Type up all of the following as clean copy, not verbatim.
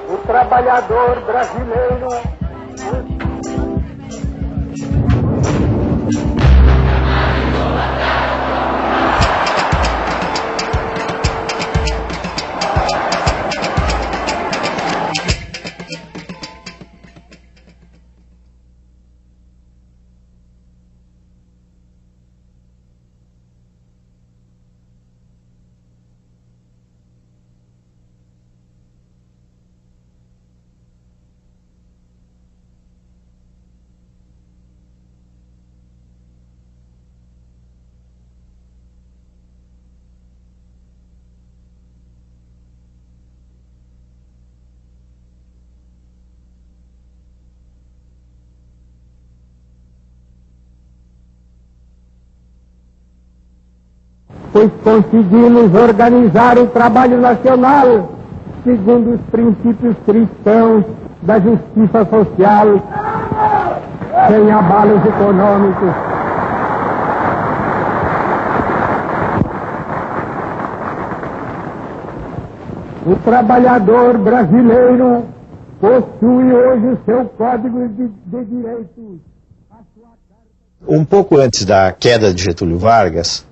O trabalhador brasileiro. Pois conseguimos organizar o trabalho nacional segundo os princípios cristãos da justiça social, sem abalos econômicos. O trabalhador brasileiro possui hoje o seu Código de Direitos. Um pouco antes da queda de Getúlio Vargas,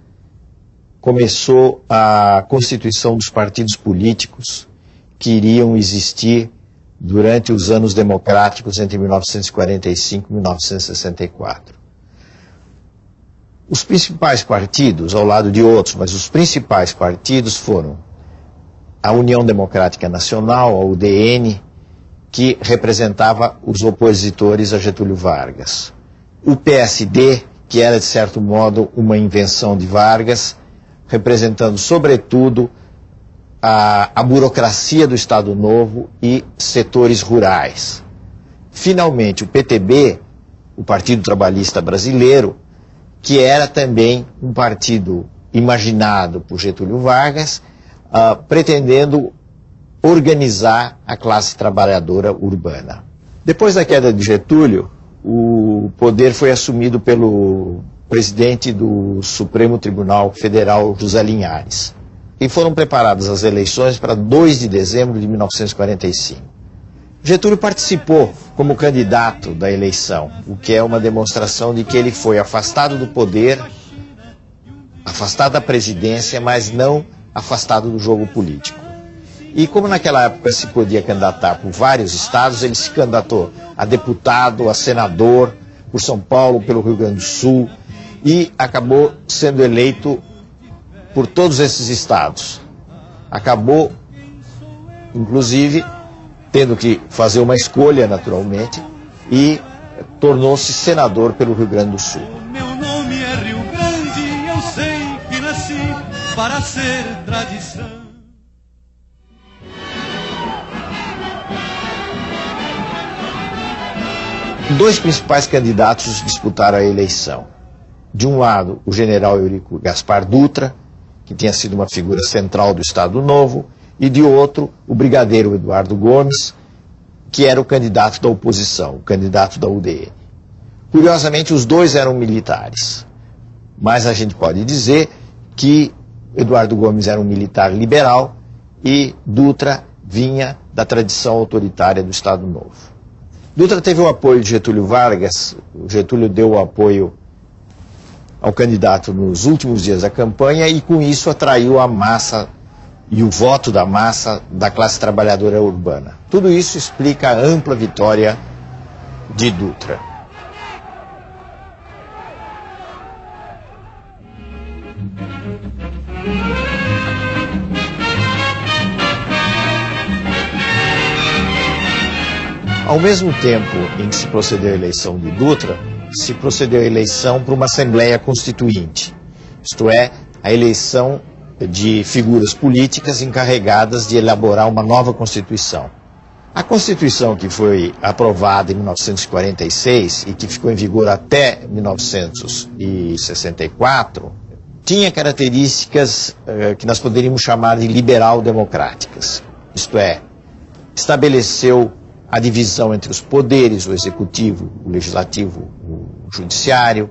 começou a constituição dos partidos políticos que iriam existir durante os anos democráticos entre 1945 e 1964. Os principais partidos, ao lado de outros, mas os principais partidos foram a União Democrática Nacional, a UDN, que representava os opositores a Getúlio Vargas. O PSD, que era de certo modo uma invenção de Vargas, representando sobretudo a burocracia do Estado Novo e setores rurais. Finalmente, o PTB, o Partido Trabalhista Brasileiro, que era também um partido imaginado por Getúlio Vargas, pretendendo organizar a classe trabalhadora urbana. Depois da queda de Getúlio, o poder foi assumido pelo presidente do Supremo Tribunal Federal, José Linhares. E foram preparadas as eleições para 2 de dezembro de 1945. Getúlio participou como candidato da eleição, o que é uma demonstração de que ele foi afastado do poder, afastado da presidência, mas não afastado do jogo político. E como naquela época se podia candidatar por vários estados, ele se candidatou a deputado, a senador, por São Paulo, pelo Rio Grande do Sul, e acabou sendo eleito por todos esses estados. Acabou, inclusive, tendo que fazer uma escolha, naturalmente, e tornou-se senador pelo Rio Grande do Sul. Meu nome é Rio Grande, eu sei que nasci para ser tradição. Dois principais candidatos disputaram a eleição. De um lado, o general Eurico Gaspar Dutra, que tinha sido uma figura central do Estado Novo, e de outro, o brigadeiro Eduardo Gomes, que era o candidato da oposição, o candidato da UDN. Curiosamente, os dois eram militares, mas a gente pode dizer que Eduardo Gomes era um militar liberal e Dutra vinha da tradição autoritária do Estado Novo. Dutra teve o apoio de Getúlio Vargas. O Getúlio deu o apoio ao candidato nos últimos dias da campanha e com isso atraiu a massa e o voto da massa da classe trabalhadora urbana. Tudo isso explica a ampla vitória de Dutra. Ao mesmo tempo em que se procedeu à eleição de Dutra, se procedeu à eleição para uma Assembleia Constituinte, isto é, a eleição de figuras políticas encarregadas de elaborar uma nova Constituição. A Constituição que foi aprovada em 1946 e que ficou em vigor até 1964, tinha características que nós poderíamos chamar de liberal-democráticas, isto é, estabeleceu a divisão entre os poderes, o executivo, o legislativo, o judiciário,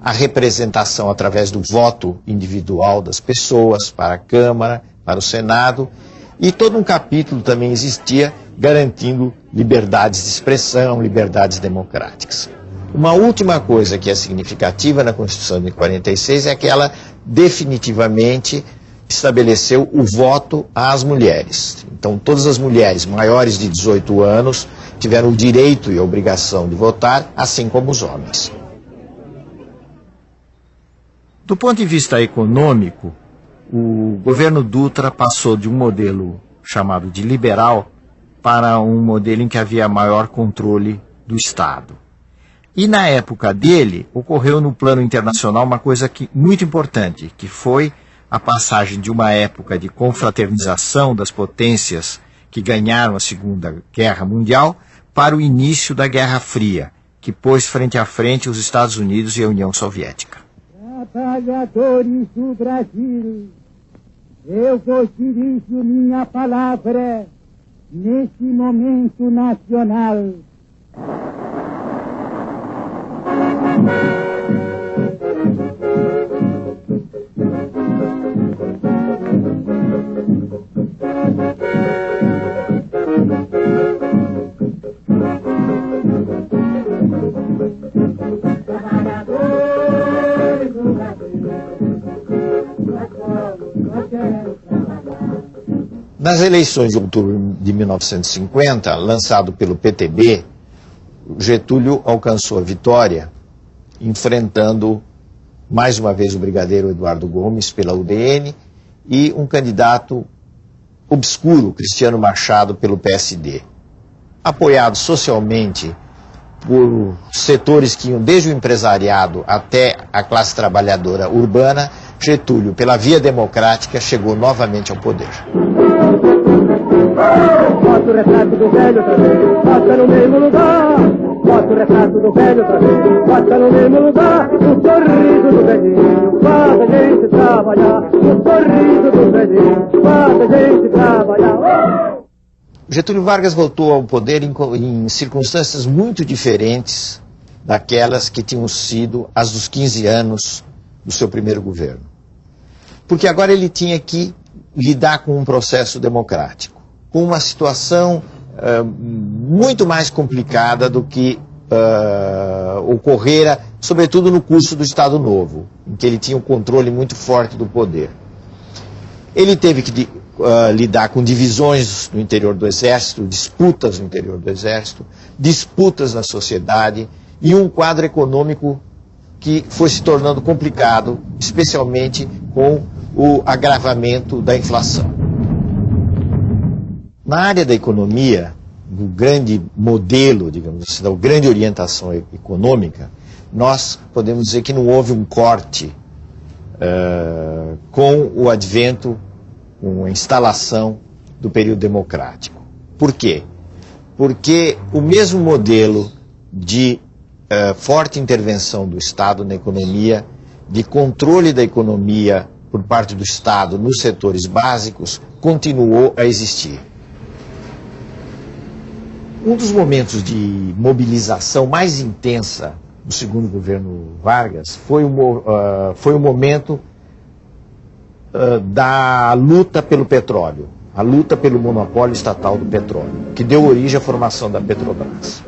a representação através do voto individual das pessoas para a Câmara, para o Senado, e todo um capítulo também existia garantindo liberdades de expressão, liberdades democráticas. Uma última coisa que é significativa na Constituição de 46 é que ela definitivamente estabeleceu o voto às mulheres. Então, todas as mulheres maiores de 18 anos tiveram o direito e a obrigação de votar, assim como os homens. Do ponto de vista econômico, o governo Dutra passou de um modelo chamado de liberal para um modelo em que havia maior controle do Estado. E na época dele, ocorreu no plano internacional uma coisa muito importante, que foi a passagem de uma época de confraternização das potências que ganharam a Segunda Guerra Mundial para o início da Guerra Fria, que pôs frente a frente os Estados Unidos e a União Soviética. Trabalhadores do Brasil, eu vos dirijo minha palavra neste momento nacional. Nas eleições de outubro de 1950, lançado pelo PTB, Getúlio alcançou a vitória, enfrentando mais uma vez o brigadeiro Eduardo Gomes pela UDN e um candidato obscuro, Cristiano Machado, pelo PSD. Apoiado socialmente por setores que iam desde o empresariado até a classe trabalhadora urbana, Getúlio, pela via democrática, chegou novamente ao poder. Bota o retrato do velho outra vez, bota no mesmo lugar. Bota o retrato do velho outra vez, bota no mesmo lugar. O sorriso do velhinho faz a gente trabalhar. O sorriso do velhinho faz a gente trabalhar. Getúlio Vargas voltou ao poder em circunstâncias muito diferentes daquelas que tinham sido as dos 15 anos do seu primeiro governo. Porque agora ele tinha que lidar com um processo democrático, com uma situação muito mais complicada do que ocorrera, sobretudo no curso do Estado Novo, em que ele tinha um controle muito forte do poder. Ele teve que lidar com divisões no interior do Exército, disputas no interior do Exército, disputas na sociedade e um quadro econômico que foi se tornando complicado, especialmente com o agravamento da inflação. Na área da economia, do grande modelo, digamos assim, da grande orientação econômica, nós podemos dizer que não houve um corte com o advento, com a instalação do período democrático. Por quê? Porque o mesmo modelo de forte intervenção do Estado na economia, de controle da economia por parte do Estado nos setores básicos, continuou a existir. Um dos momentos de mobilização mais intensa do segundo governo Vargas foi o momento da luta pelo petróleo, a luta pelo monopólio estatal do petróleo, que deu origem à formação da Petrobras.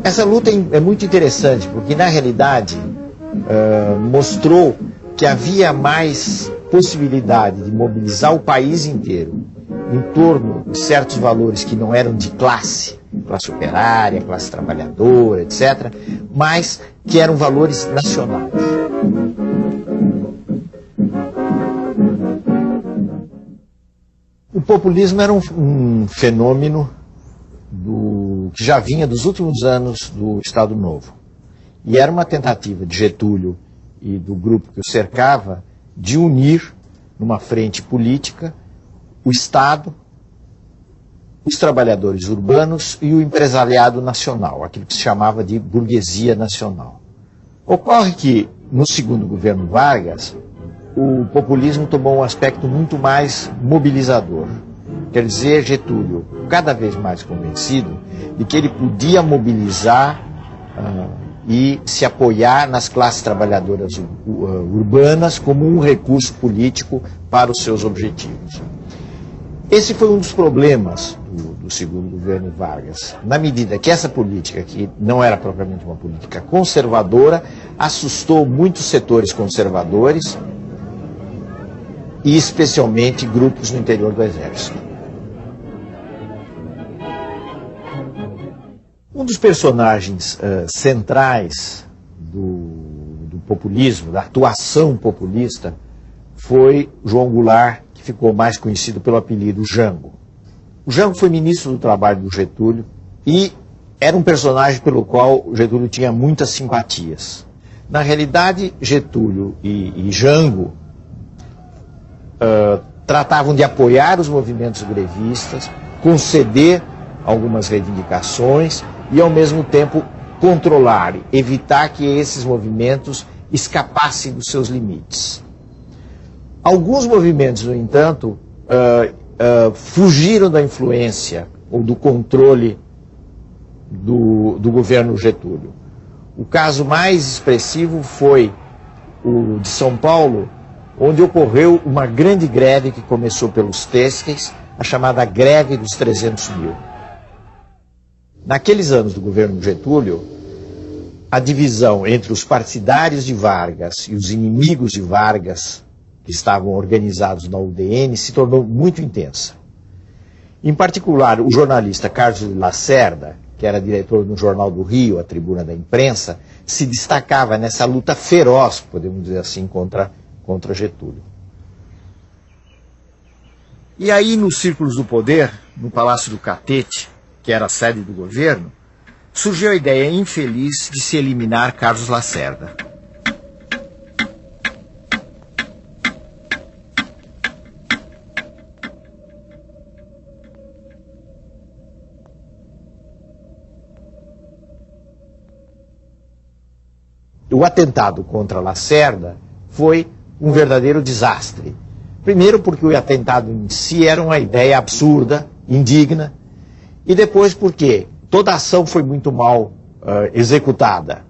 Essa luta é muito interessante, porque na realidade mostrou que havia mais possibilidade de mobilizar o país inteiro em torno de certos valores que não eram de classe operária, classe trabalhadora, etc., mas que eram valores nacionais. O populismo era um fenômeno que já vinha dos últimos anos do Estado Novo. E era uma tentativa de Getúlio e do grupo que o cercava de unir numa frente política o Estado, os trabalhadores urbanos e o empresariado nacional, aquilo que se chamava de burguesia nacional. Ocorre que, no segundo governo Vargas, o populismo tomou um aspecto muito mais mobilizador. Quer dizer, Getúlio, cada vez mais convencido de que ele podia mobilizar e se apoiar nas classes trabalhadoras urbanas como um recurso político para os seus objetivos. Esse foi um dos problemas do segundo governo Vargas, na medida que essa política, que não era propriamente uma política conservadora, assustou muitos setores conservadores e especialmente grupos no interior do Exército. Um dos personagens centrais do populismo, da atuação populista, foi João Goulart, que ficou mais conhecido pelo apelido Jango. O Jango foi ministro do Trabalho do Getúlio e era um personagem pelo qual Getúlio tinha muitas simpatias. Na realidade, Getúlio e Jango tratavam de apoiar os movimentos grevistas, conceder algumas reivindicações e, ao mesmo tempo, controlar, evitar que esses movimentos escapassem dos seus limites. Alguns movimentos, no entanto, fugiram da influência ou do controle do governo Getúlio. O caso mais expressivo foi o de São Paulo, onde ocorreu uma grande greve que começou pelos têxteis, a chamada greve dos 300 mil. Naqueles anos do governo Getúlio, a divisão entre os partidários de Vargas e os inimigos de Vargas, que estavam organizados na UDN, se tornou muito intensa. Em particular, o jornalista Carlos Lacerda, que era diretor no Jornal do Rio, a Tribuna da Imprensa, se destacava nessa luta feroz, podemos dizer assim, contra Getúlio. E aí, nos círculos do poder, no Palácio do Catete, que era a sede do governo, surgiu a ideia infeliz de se eliminar Carlos Lacerda. O atentado contra Lacerda foi um verdadeiro desastre. Primeiro porque o atentado em si era uma ideia absurda, indigna, e depois porque toda a ação foi muito mal executada,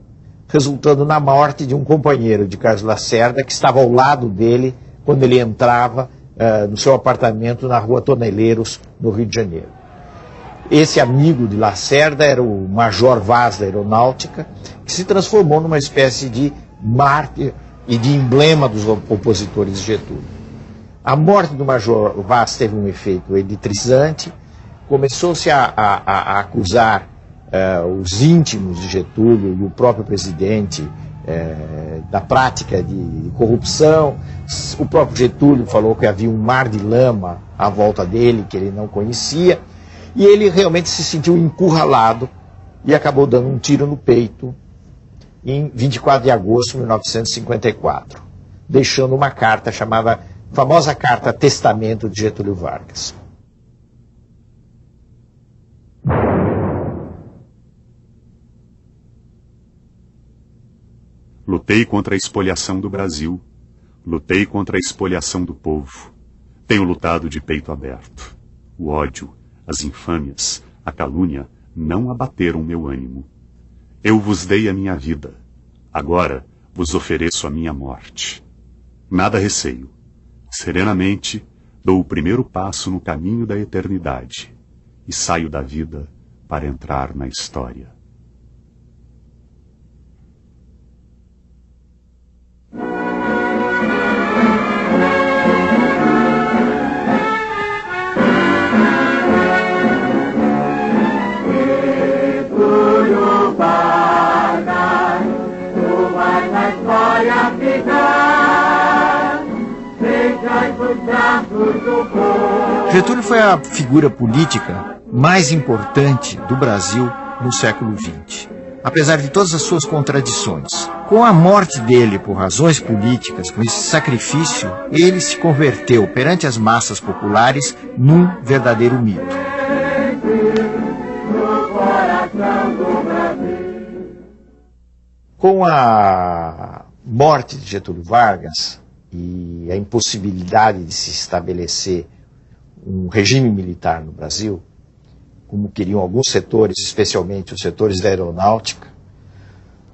resultando na morte de um companheiro de Carlos Lacerda que estava ao lado dele quando ele entrava no seu apartamento na Rua Toneleiros, no Rio de Janeiro. Esse amigo de Lacerda era o Major Vaz da Aeronáutica, que se transformou numa espécie de mártir e de emblema dos opositores de Getúlio. A morte do Major Vaz teve um efeito eletrizante, começou-se a acusar os íntimos de Getúlio e o próprio presidente da prática de corrupção. O próprio Getúlio falou que havia um mar de lama à volta dele, que ele não conhecia, e ele realmente se sentiu encurralado e acabou dando um tiro no peito em 24 de agosto de 1954, deixando uma carta chamada famosa Carta Testamento de Getúlio Vargas. Lutei contra a espoliação do Brasil. Lutei contra a espoliação do povo. Tenho lutado de peito aberto. O ódio, as infâmias, a calúnia não abateram meu ânimo. Eu vos dei a minha vida. Agora vos ofereço a minha morte. Nada receio. Serenamente dou o primeiro passo no caminho da eternidade e saio da vida para entrar na história. Getúlio foi a figura política mais importante do Brasil no século XX, apesar de todas as suas contradições. Com a morte dele por razões políticas, com esse sacrifício, ele se converteu perante as massas populares num verdadeiro mito. Com a morte de Getúlio Vargas e a impossibilidade de se estabelecer um regime militar no Brasil, como queriam alguns setores, especialmente os setores da aeronáutica,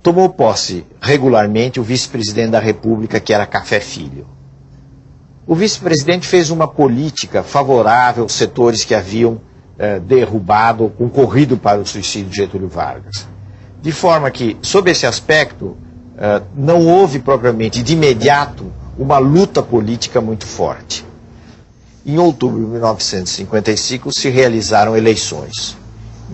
tomou posse regularmente o vice-presidente da República, que era Café Filho. O vice-presidente fez uma política favorável aos setores que haviam derrubado ou concorrido para o suicídio de Getúlio Vargas. De forma que, sob esse aspecto, não houve propriamente de imediato uma luta política muito forte. Em outubro de 1955 se realizaram eleições.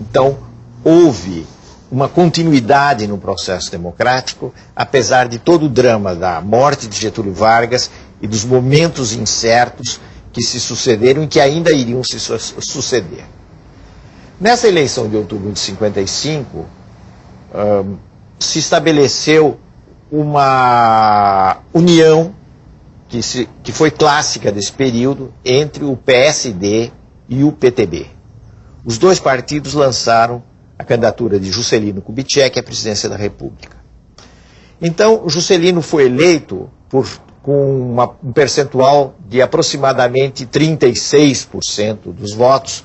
Então, houve uma continuidade no processo democrático, apesar de todo o drama da morte de Getúlio Vargas e dos momentos incertos que se sucederam e que ainda iriam se suceder. Nessa eleição de outubro de 55, se estabeleceu uma união que foi clássica desse período entre o PSD e o PTB. Os dois partidos lançaram a candidatura de Juscelino Kubitschek à presidência da República. Então, Juscelino foi eleito com um percentual de aproximadamente 36% dos votos,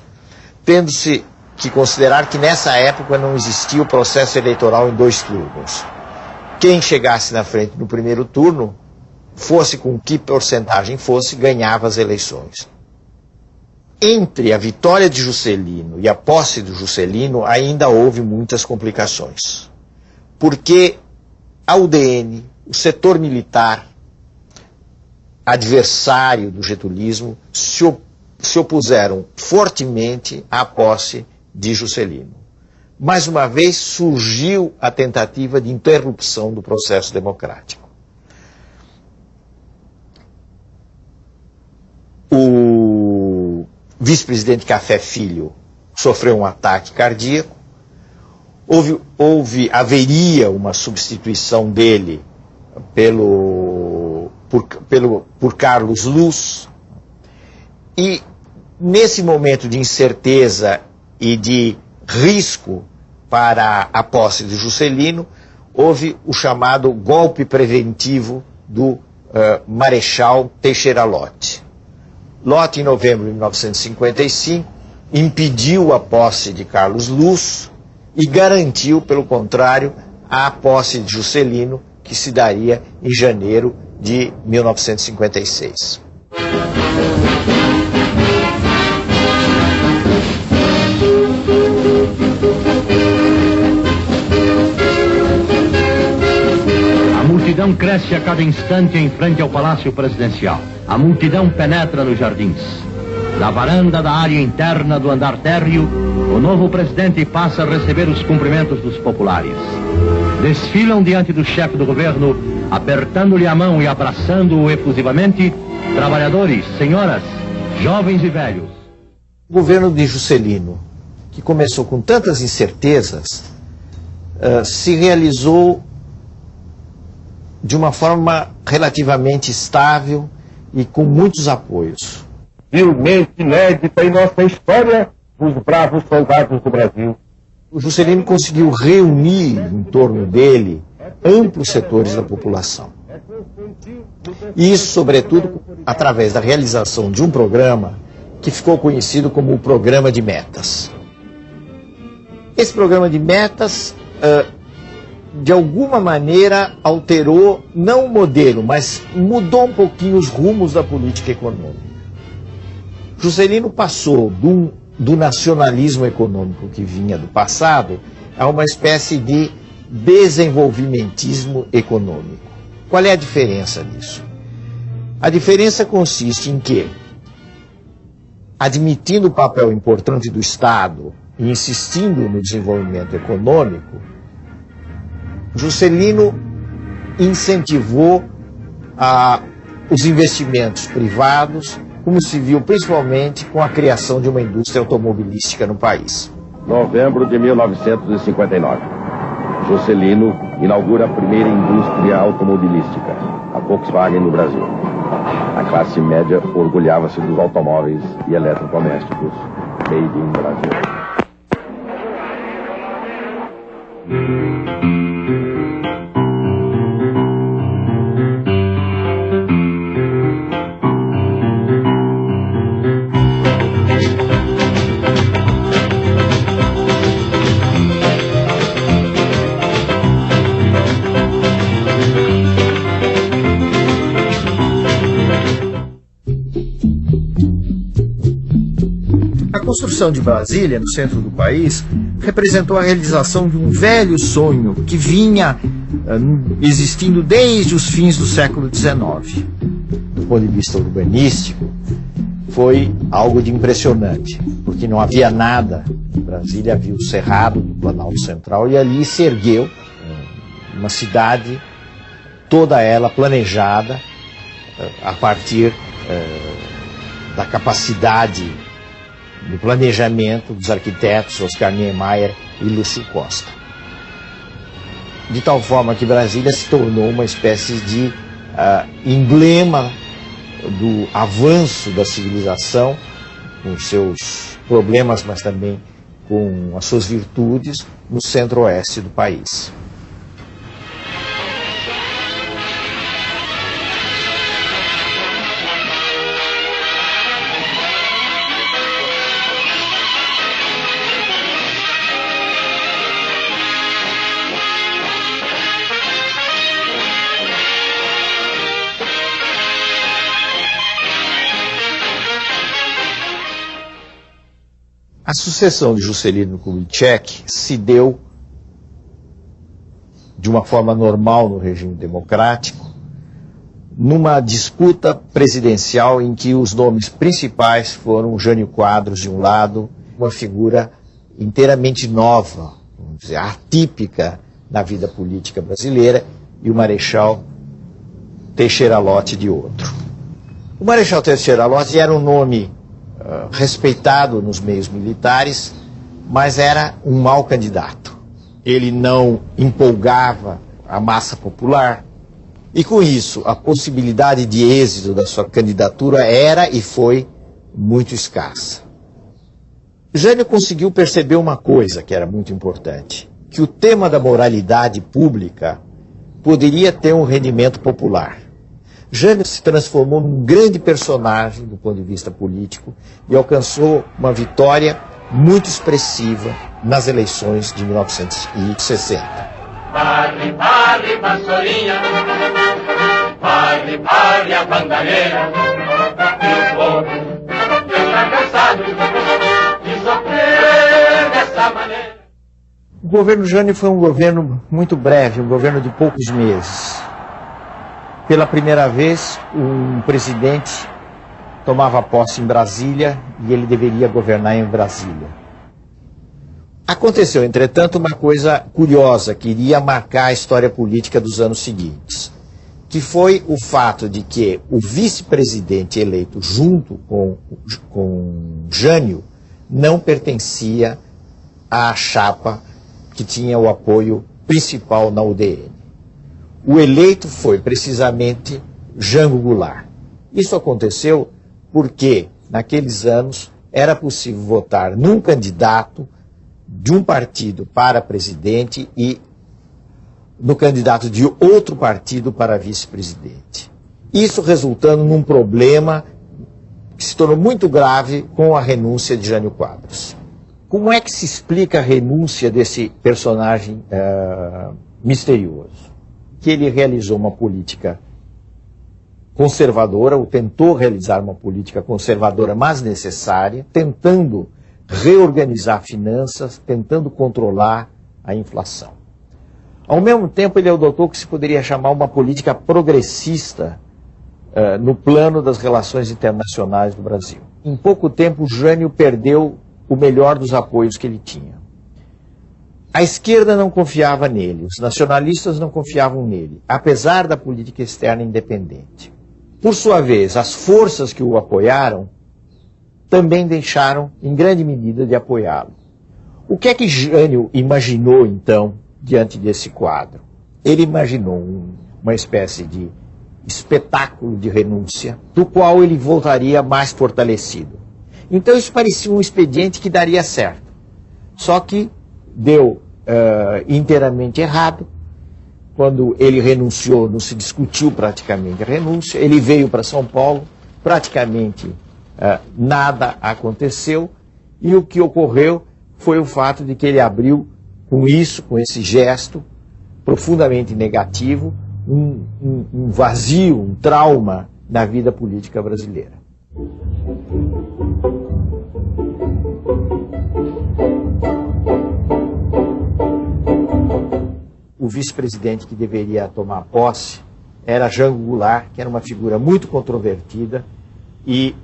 tendo-se que considerar que nessa época não existia o processo eleitoral em 2 turnos. Quem chegasse na frente no primeiro turno, fosse com que porcentagem fosse, ganhava as eleições. Entre a vitória de Juscelino e a posse do Juscelino ainda houve muitas complicações. Porque a UDN, o setor militar, adversário do getulismo, se opuseram fortemente à posse de Juscelino. Mais uma vez surgiu a tentativa de interrupção do processo democrático. O vice-presidente Filho sofreu um ataque cardíaco, haveria uma substituição dele por Carlos Luz, e nesse momento de incerteza e de risco para a posse de Juscelino, houve o chamado golpe preventivo do Marechal Teixeira Lott. Lott, em novembro de 1955, impediu a posse de Carlos Luz e garantiu, pelo contrário, a posse de Juscelino, que se daria em janeiro de 1956. A multidão cresce a cada instante em frente ao Palácio Presidencial. A multidão penetra nos jardins. Da varanda da área interna do andar térreo, o novo presidente passa a receber os cumprimentos dos populares. Desfilam diante do chefe do governo, apertando-lhe a mão e abraçando-o efusivamente, trabalhadores, senhoras, jovens e velhos. O governo de Juscelino, que começou com tantas incertezas, se realizou de uma forma relativamente estável e com muitos apoios. Vilmente inédita em nossa história, os bravos soldados do Brasil. O Juscelino conseguiu reunir em torno dele amplos setores da população. E isso, sobretudo, através da realização de um programa que ficou conhecido como o Programa de Metas. Esse Programa de Metas, de alguma maneira, alterou, não o modelo, mas mudou um pouquinho os rumos da política econômica. Juscelino passou do nacionalismo econômico que vinha do passado a uma espécie de desenvolvimentismo econômico. Qual é a diferença disso? A diferença consiste em que, admitindo o papel importante do Estado e insistindo no desenvolvimento econômico, Juscelino incentivou os investimentos privados, como se viu principalmente com a criação de uma indústria automobilística no país. Novembro de 1959. Juscelino inaugura a primeira indústria automobilística, a Volkswagen no Brasil. A classe média orgulhava-se dos automóveis e eletrodomésticos made in Brasil. construção de Brasília, no centro do país, representou a realização de um velho sonho que vinha existindo desde os fins do século XIX. Do ponto de vista urbanístico, foi algo de impressionante, porque não havia nada em Brasília, havia o Cerrado do Planalto Central, e ali se ergueu uma cidade, toda ela planejada a partir da capacidade do planejamento dos arquitetos Oscar Niemeyer e Lúcio Costa. De tal forma que Brasília se tornou uma espécie de emblema do avanço da civilização, com seus problemas, mas também com as suas virtudes, no centro-oeste do país. A sucessão de Juscelino Kubitschek se deu de uma forma normal no regime democrático, numa disputa presidencial em que os nomes principais foram Jânio Quadros de um lado, uma figura inteiramente nova, vamos dizer, atípica na vida política brasileira, e o Marechal Teixeira Lott de outro. O Marechal Teixeira Lott era um nome respeitado nos meios militares, mas era um mau candidato. Ele não empolgava a massa popular e, com isso, a possibilidade de êxito da sua candidatura era e foi muito escassa. Jânio conseguiu perceber uma coisa que era muito importante, que o tema da moralidade pública poderia ter um rendimento popular. Jânio se transformou num grande personagem do ponto de vista político e alcançou uma vitória muito expressiva nas eleições de 1960. Parre, parre, vassourinha, parre, parre, a bandalheira, e o povo está cansado de sofrer dessa maneira. O governo Jânio foi um governo muito breve, um governo de poucos meses. Pela primeira vez, um presidente tomava posse em Brasília e ele deveria governar em Brasília. Aconteceu, entretanto, uma coisa curiosa que iria marcar a história política dos anos seguintes, que foi o fato de que o vice-presidente eleito junto com Jânio não pertencia à chapa que tinha o apoio principal na UDN. O eleito foi precisamente Jango Goulart. Isso aconteceu porque, naqueles anos, era possível votar num candidato de um partido para presidente e no candidato de outro partido para vice-presidente. Isso resultando num problema que se tornou muito grave com a renúncia de Jânio Quadros. Como é que se explica a renúncia desse personagem misterioso? Que ele realizou uma política conservadora, ou tentou realizar uma política conservadora, mas necessária, tentando reorganizar finanças, tentando controlar a inflação. Ao mesmo tempo, ele adotou o que se poderia chamar uma política progressista no plano das relações internacionais do Brasil. Em pouco tempo, Jânio perdeu o melhor dos apoios que ele tinha. A esquerda não confiava nele, os nacionalistas não confiavam nele, apesar da política externa independente. Por sua vez, as forças que o apoiaram também deixaram, em grande medida, de apoiá-lo. O que é que Jânio imaginou, então, diante desse quadro? Ele imaginou uma espécie de espetáculo de renúncia, do qual ele voltaria mais fortalecido. Então isso parecia um expediente que daria certo. Só que deu inteiramente errado. Quando ele renunciou, não se discutiu praticamente a renúncia. Ele veio para São Paulo, praticamente nada aconteceu. E o que ocorreu foi o fato de que ele abriu, com isso, com esse gesto profundamente negativo, um vazio, um trauma na vida política brasileira. o vice-presidente que deveria tomar posse era Jango Goulart, que era uma figura muito controvertida e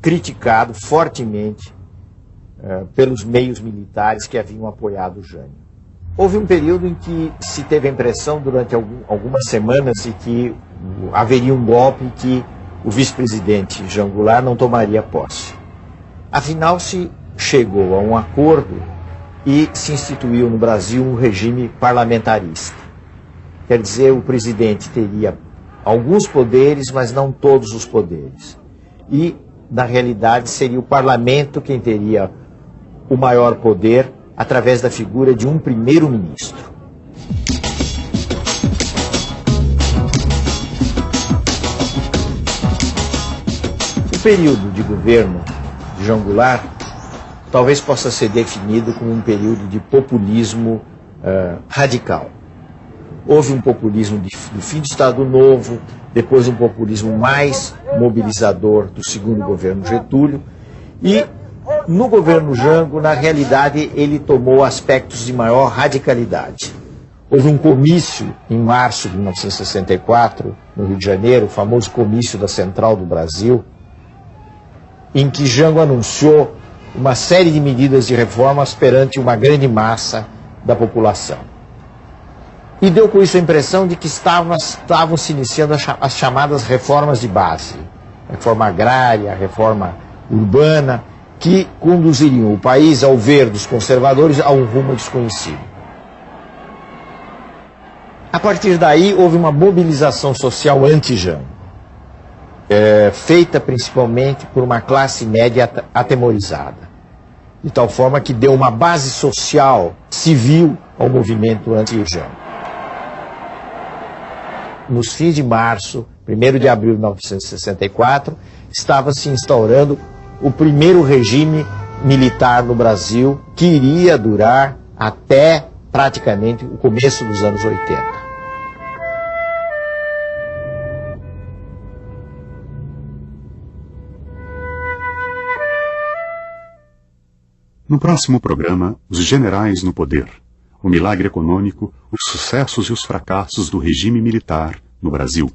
criticado fortemente pelos meios militares que haviam apoiado o Jânio. Houve um período em que se teve a impressão, durante algumas semanas, de que haveria um golpe e que o vice-presidente Jango Goulart não tomaria posse. Afinal, se chegou a um acordo e se instituiu no Brasil um regime parlamentarista. Quer dizer, o presidente teria alguns poderes, mas não todos os poderes. E, na realidade, seria o parlamento quem teria o maior poder através da figura de um primeiro-ministro. O período de governo de Jango Goulart talvez possa ser definido como um período de populismo radical. Houve um populismo do fim do Estado Novo, depois um populismo mais mobilizador do segundo governo Getúlio, e no governo Jango, na realidade, ele tomou aspectos de maior radicalidade. Houve um comício em março de 1964, no Rio de Janeiro, o famoso comício da Central do Brasil, em que Jango anunciou uma série de medidas de reformas perante uma grande massa da população. E deu com isso a impressão de que estavam se iniciando as chamadas reformas de base, a reforma agrária, a reforma urbana, que conduziriam o país, ao ver dos conservadores, a um rumo desconhecido. A partir daí, houve uma mobilização social anti-Jango, feita principalmente por uma classe média atemorizada, de tal forma que deu uma base social, civil, ao movimento anti-Jango. Nos fins de março, 1º de abril de 1964, estava se instaurando o primeiro regime militar no Brasil, que iria durar até praticamente o começo dos anos 80. No próximo programa, os generais no poder, o milagre econômico, os sucessos e os fracassos do regime militar no Brasil.